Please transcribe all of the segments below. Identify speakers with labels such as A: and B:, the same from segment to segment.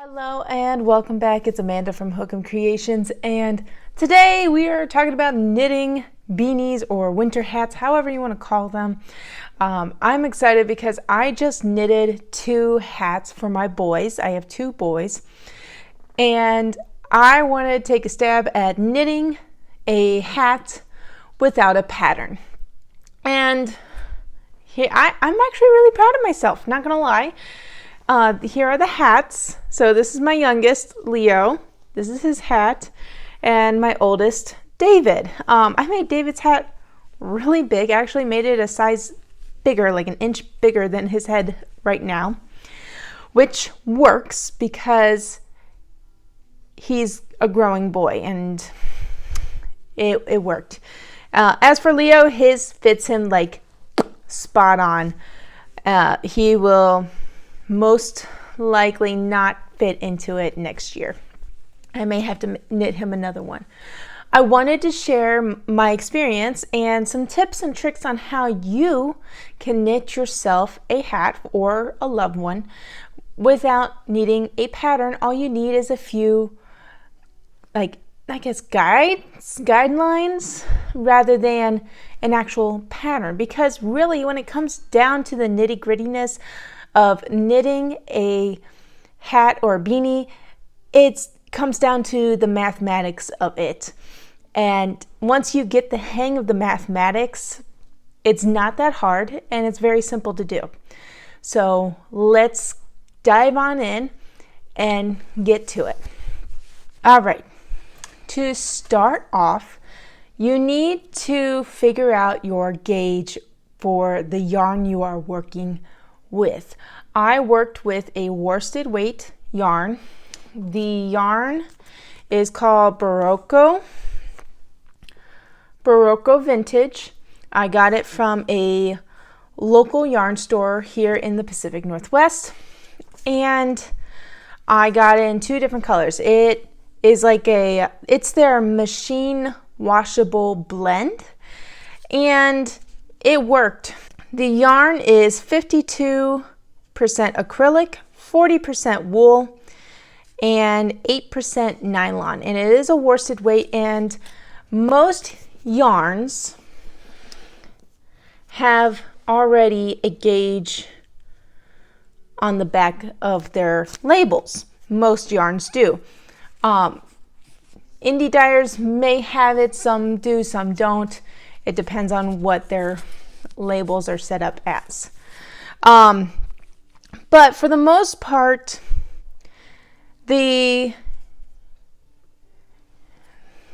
A: Hello and welcome back. It's Amanda from Hookemcreations, and today we are talking about knitting beanies or winter hats, however you want to call them. I'm excited because I just knitted 2 hats for my boys. I have 2 boys, and I want to take a stab at knitting a hat without a pattern. And here, I'm actually really proud of myself, not gonna lie. Here are the hats. So this is my youngest, Leo. This is his hat. And my oldest, David. I made David's hat really big. I actually made it a size bigger, like an inch bigger than his head right now, which works because he's a growing boy, and it worked. As for Leo, his fits him like spot on. He will most likely not fit into it next year. I may have to knit him another one. I wanted to share my experience and some tips and tricks on how you can knit yourself a hat or a loved one without needing a pattern. All you need is a few, guidelines rather than an actual pattern. Because really, when it comes down to the nitty-grittiness of knitting a hat or a beanie, it comes down to the mathematics of it. And once you get the hang of the mathematics, it's not that hard and it's very simple to do. So let's dive on in and get to it. All right, to start off, you need to figure out your gauge for the yarn you are working with. I worked with a worsted weight yarn. The yarn is called Barocco Vintage. I got it from a local yarn store here in the Pacific Northwest, and I got it in 2 different colors. It is it's their machine washable blend, and it worked. The yarn is 52% acrylic, 40% wool, and 8% nylon. And it is a worsted weight, and most yarns have already a gauge on the back of their labels. Most yarns do. Indie dyers may have it, some do, some don't. It depends on what their labels are set up as. But for the most part, the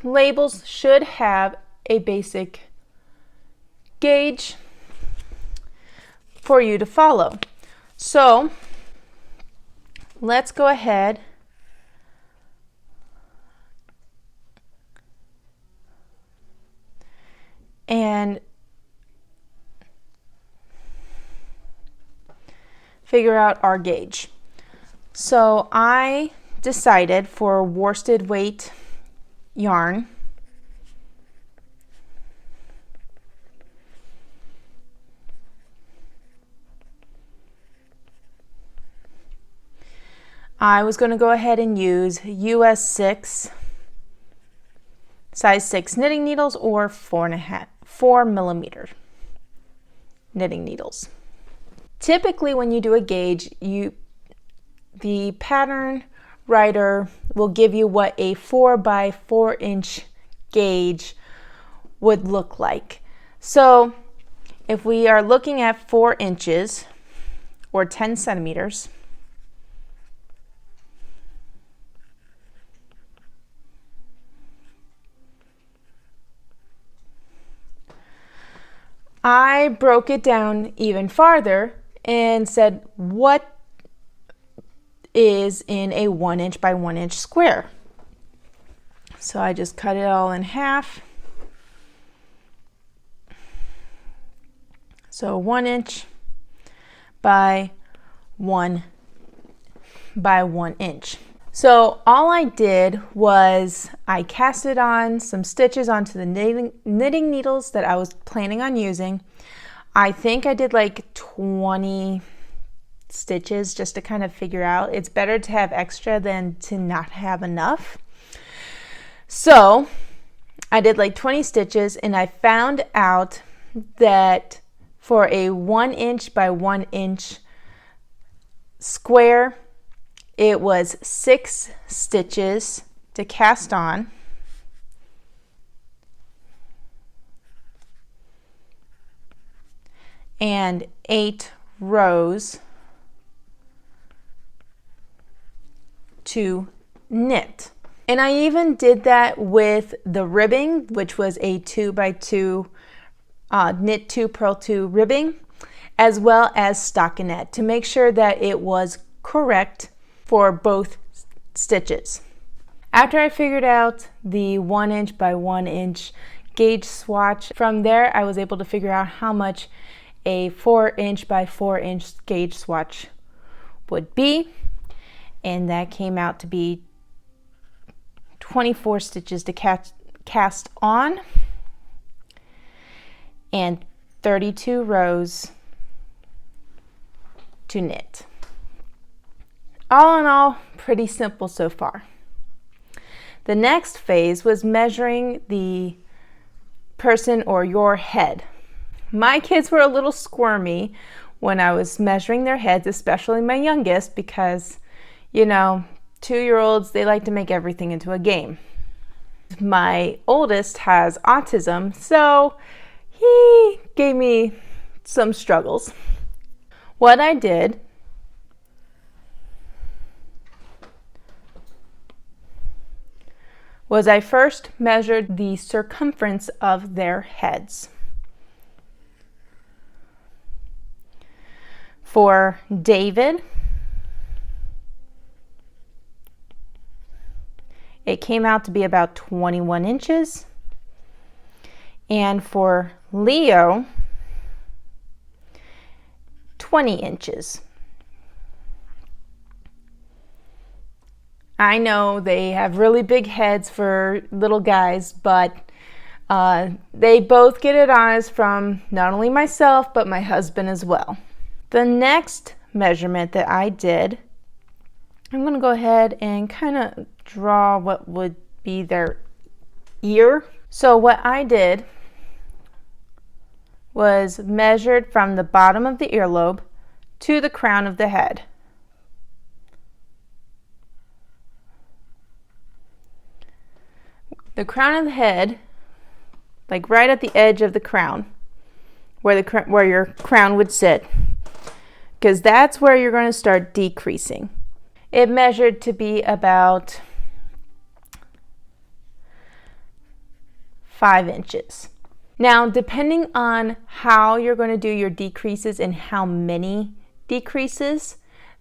A: labels should have a basic gauge for you to follow. So let's go ahead and figure out our gauge. So I decided for worsted weight yarn, I was going to go ahead and use US 6 size 6 knitting needles or 4 millimeter knitting needles. Typically, when you do a gauge, the pattern writer will give you what a 4 by 4 inch gauge would look like. So if we are looking at 4 inches or 10 centimeters, I broke it down even farther and said, what is in a 1 inch by 1 inch square? So I just cut it all in half. So 1 inch by 1 inch. So all I did was I casted on some stitches onto the knitting needles that I was planning on using. I think I did like 20 stitches just to kind of figure out. It's better to have extra than to not have enough. So I did like 20 stitches, and I found out that for a 1 inch by 1 inch square, it was 6 stitches to cast on, and 8 rows to knit. And I even did that with the ribbing, which was a 2 by 2 knit 2 purl 2 ribbing, as well as stockinette, to make sure that it was correct for both stitches. After I figured out the 1 inch by 1 inch gauge swatch, from there I was able to figure out how much a 4 inch by 4 inch gauge swatch would be, and that came out to be 24 stitches to cast on and 32 rows to knit. All in all, pretty simple so far. The next phase was measuring the person or your head. My kids were a little squirmy when I was measuring their heads, especially my youngest, because, you know, 2-year-olds, they like to make everything into a game. My oldest has autism, so he gave me some struggles. What I did was I first measured the circumference of their heads. For David, it came out to be about 21 inches. And for Leo, 20 inches. I know they have really big heads for little guys, but they both get it honest from not only myself, but my husband as well. The next measurement that I did, I'm going to go ahead and kind of draw what would be their ear. So what I did was measured from the bottom of the earlobe to the crown of the head. The crown of the head, like right at the edge of the crown, where your crown would sit, because that's where you're going to start decreasing. It measured to be about 5 inches. Now, depending on how you're going to do your decreases and how many decreases,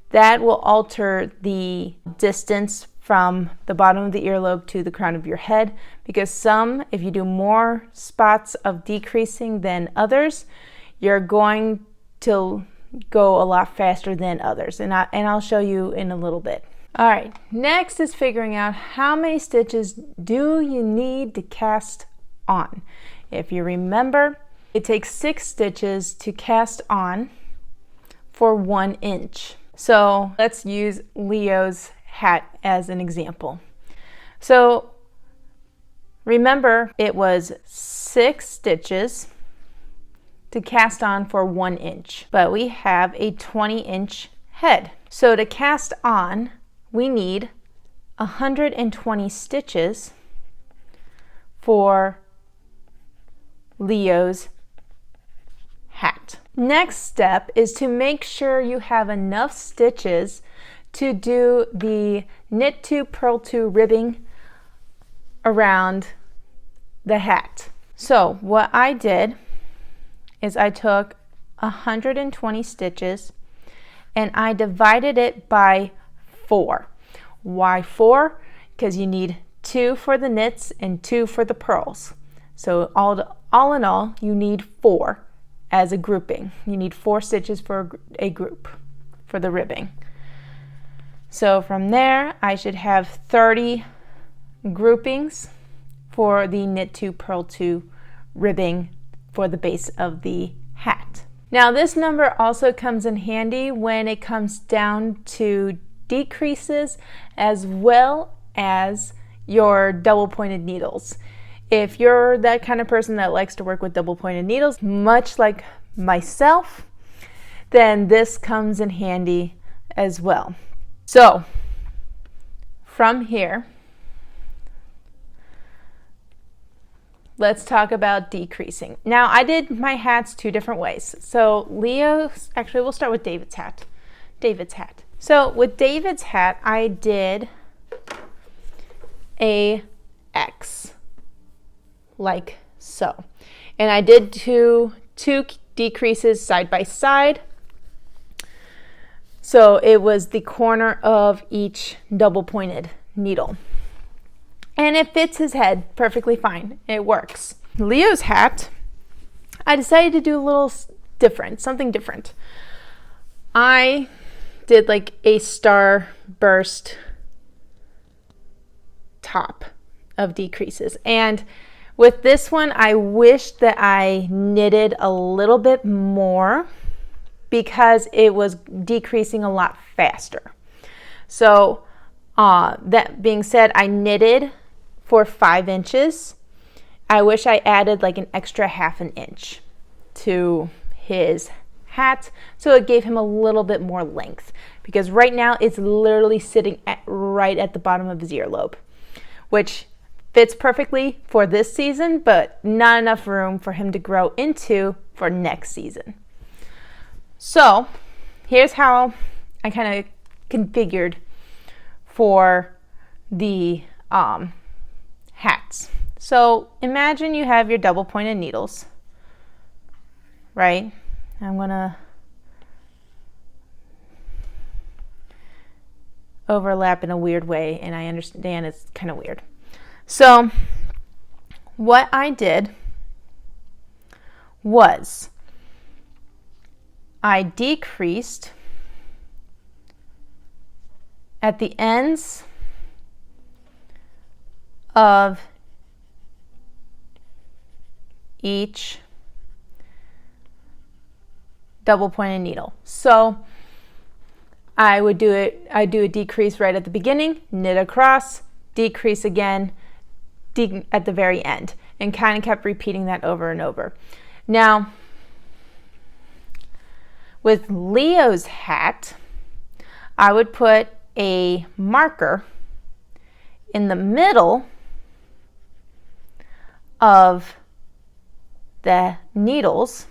A: that will alter the distance from the bottom of the earlobe to the crown of your head, because some, if you do more spots of decreasing than others, you're going to go a lot faster than others, and I'll show you in a little bit. All right, next is figuring out how many stitches do you need to cast on. If you remember, it takes 6 stitches to cast on for 1 inch. So let's use Leo's hat as an example. So remember, it was 6 stitches to cast on for 1 inch, but we have a 20-inch head. So to cast on, we need 120 stitches for Leo's hat. Next step is to make sure you have enough stitches to do the knit 2 purl 2 ribbing around the hat. So what I did is I took 120 stitches and I divided it by 4. Why 4? Because you need 2 for the knits and 2 for the purls. So all in all, you need 4 as a grouping. You need 4 stitches for a group for the ribbing. So from there, I should have 30 groupings for the knit 2 purl 2 ribbing for the base of the hat. Now this number also comes in handy when it comes down to decreases as well as your double pointed needles. If you're that kind of person that likes to work with double pointed needles, much like myself, then this comes in handy as well. So from here, let's talk about decreasing. Now I did my hats two different ways. So actually we'll start with David's hat. So with David's hat, I did a X, like so. And I did two decreases side by side. So it was the corner of each double pointed needle. And it fits his head perfectly fine. It works. Leo's hat, I decided to do a little different, something different. I did like a starburst top of decreases. And with this one, I wish that I knitted a little bit more because it was decreasing a lot faster. So that being said, I knitted for 5 inches. I wish I added like an extra ½ an inch to his hat so it gave him a little bit more length, because right now it's literally sitting right at the bottom of his earlobe, which fits perfectly for this season, but not enough room for him to grow into for next season. So here's how I kind of configured for the hats. So imagine you have your double pointed needles, right? I'm gonna overlap in a weird way, and I understand it's kind of weird. So what I did was I decreased at the ends of each double pointed needle. So I do a decrease right at the beginning, knit across, decrease again at the very end, and kind of kept repeating that over and over. Now with Leo's hat, I would put a marker in the middle of the needles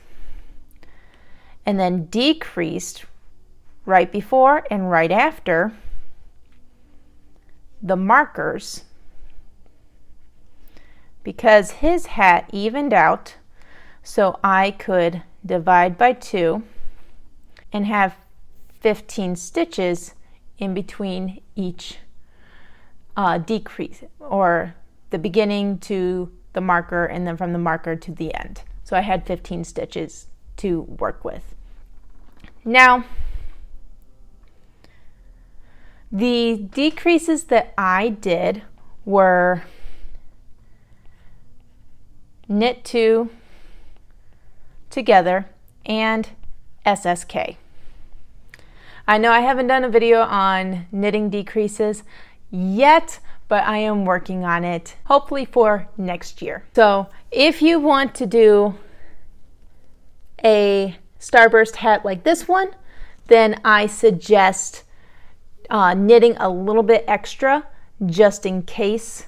A: and then decreased right before and right after the markers, because his hat evened out, so I could divide by 2 and have 15 stitches in between each decrease, or the beginning to the marker and then from the marker to the end. So I had 15 stitches to work with. Now, the decreases that I did were knit 2 together and SSK. I know I haven't done a video on knitting decreases yet, but I am working on it, hopefully for next year. So if you want to do a starburst hat like this one, then I suggest knitting a little bit extra just in case,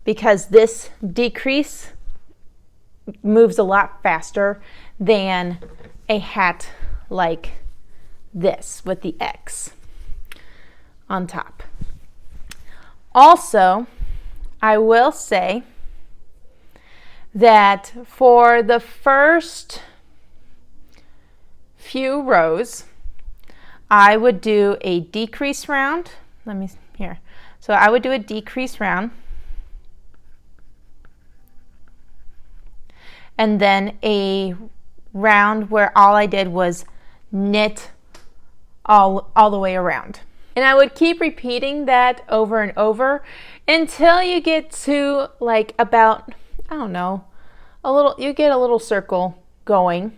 A: because this decrease moves a lot faster than a hat like this with the X on top. Also, I will say that for the first few rows, I would do a decrease round. So I would do a decrease round, and then a round where all I did was knit all the way around. And I would keep repeating that over and over until you get to like about, I don't know, you get a little circle going,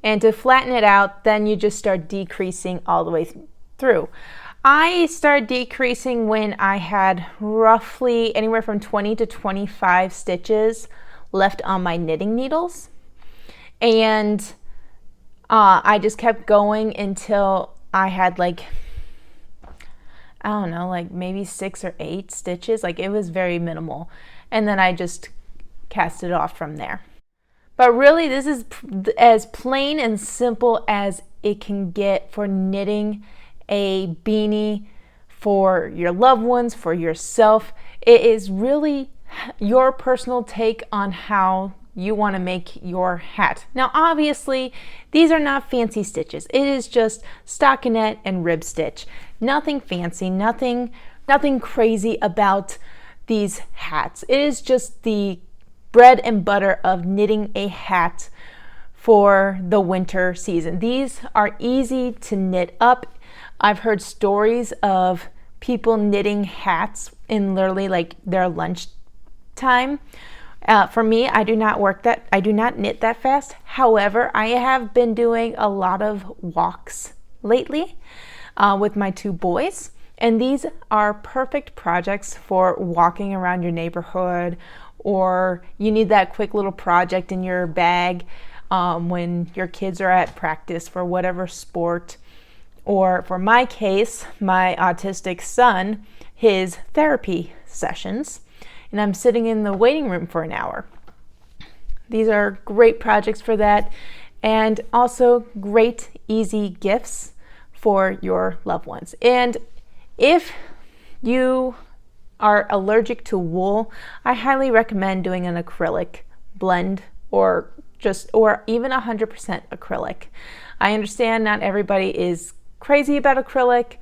A: And to flatten it out, then you just start decreasing all the way through. I started decreasing when I had roughly anywhere from 20 to 25 stitches left on my knitting needles. And I just kept going until I had like, I don't know, like maybe 6 or 8 stitches. Like it was very minimal. And then I just cast it off from there. But really, this is as plain and simple as it can get for knitting a beanie for your loved ones, for yourself. It is really your personal take on how you want to make your hat. Now, obviously, these are not fancy stitches. It is just stockinette and rib stitch. Nothing fancy, nothing crazy about these hats. It is just the bread and butter of knitting a hat for the winter season. These are easy to knit up. I've heard stories of people knitting hats in literally like their lunch time. For me, I do not knit that fast. However, I have been doing a lot of walks lately with my 2 boys, and these are perfect projects for walking around your neighborhood, or you need that quick little project in your bag when your kids are at practice for whatever sport. Or for my case, my autistic son, his therapy sessions, and I'm sitting in the waiting room for an hour. These are great projects for that, and also great, easy gifts for your loved ones. And if you are allergic to wool, I highly recommend doing an acrylic blend or even 100% acrylic. I understand not everybody is crazy about acrylic,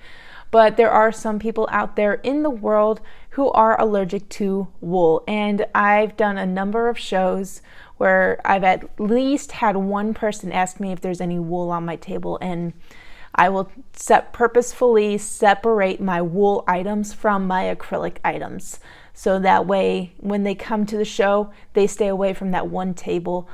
A: but there are some people out there in the world who are allergic to wool. And I've done a number of shows where I've at least had one person ask me if there's any wool on my table, and I will purposefully separate my wool items from my acrylic items. So that way, when they come to the show, they stay away from that one table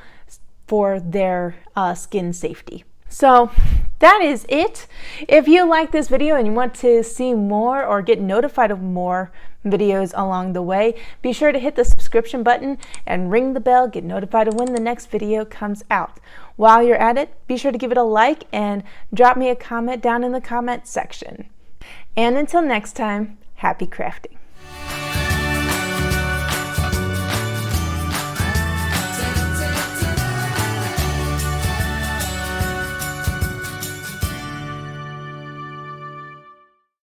A: for their skin safety. So that is it. If you like this video and you want to see more or get notified of more videos along the way, be sure to hit the subscription button and ring the bell, get notified of when the next video comes out. While you're at it, be sure to give it a like and drop me a comment down in the comment section. And until next time, happy crafting.